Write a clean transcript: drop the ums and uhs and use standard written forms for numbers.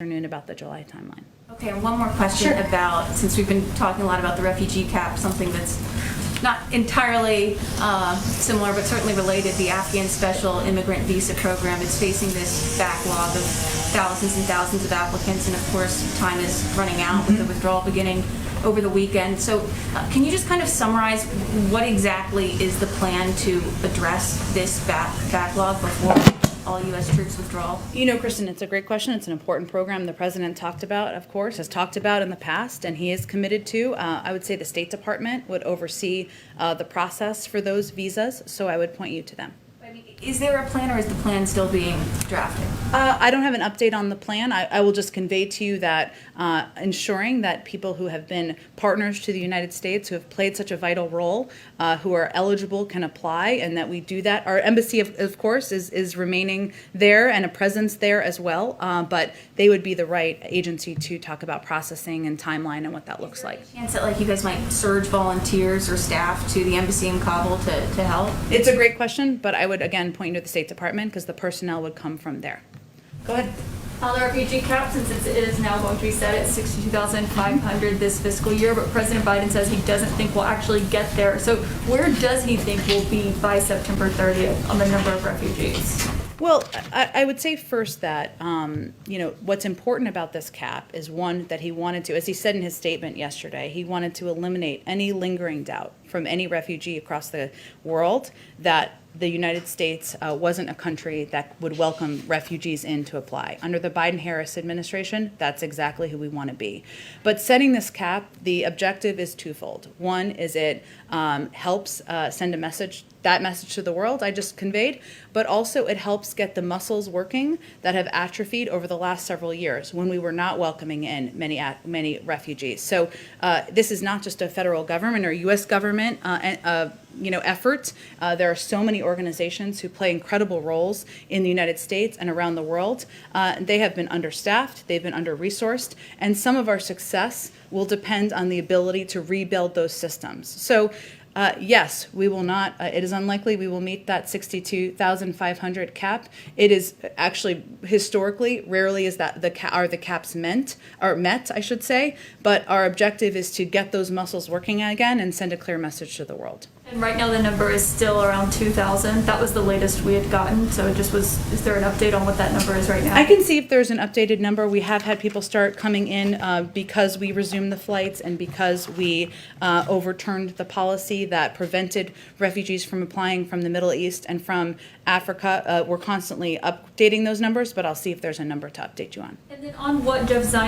Afternoon about the July timeline. Okay, and one more question about, since we've been talking a lot about the refugee cap, something that's not entirely similar, but certainly related, the Afghan Special Immigrant Visa Program is facing this backlog of thousands and thousands of applicants, and of course, time is running out with the withdrawal beginning over the weekend. So can you just kind of summarize what exactly is the plan to address this backlog before all U.S. troops withdrawal? You know, Kristen, it's a great question. It's an important program the president talked about, of course, has talked about in the past, and he is committed to. I would say the State Department would oversee the process for those visas, so I would point you to them. Is there a plan, or is the plan still being drafted? I don't have an update on the plan. I will just convey to you that ensuring that people who have been partners to the United States, who have played such a vital role, who are eligible, can apply, and that we do that. Our embassy, of course, is remaining there and a presence there as well, but they would be the right agency to talk about processing and timeline and what that looks like. Is there any chance that you guys might surge volunteers or staff to the embassy in Kabul to help? It's a great question, but I would, again, point you to the State Department because the personnel would come from there. Go ahead. On the refugee cap, since it is now going to be set at 62,500 this fiscal year, but President Biden says he doesn't think we'll actually get there. So where does he think we'll be by September 30th on the number of refugees? Well, I would say first that, what's important about this cap is, one, that he wanted to, as he said in his statement yesterday, he wanted to eliminate any lingering doubt from any refugee across the world that the United States wasn't a country that would welcome refugees in to apply. Under the Biden-Harris administration, that's exactly who we want to be. But setting this cap, the objective is twofold. One is it helps send a message, that message to the world I just conveyed, but also it helps get the muscles working that have atrophied over the last several years when we were not welcoming in many refugees. So this is not just a federal government or U.S. government effort. There are so many organizations who play incredible roles in the United States and around the world. They have been understaffed, they've been under-resourced, and some of our success will depend on the ability to rebuild those systems. So yes, we will not, it is unlikely we will meet that 62,500 cap. It is actually, historically, rarely is that the caps met, I should say, but our objective is to get those muscles working again and send a clear message to the world. And right now the number is still around 2,000. That was the latest we had gotten. So it just was, is there an update on what that number is right now? I can see if there's an updated number. We have had people start coming in because we resumed the flights and because we overturned the policy that prevented refugees from applying from the Middle East and from Africa. We're constantly updating those numbers, but I'll see if there's a number to update you on. And then on what Jeff Zion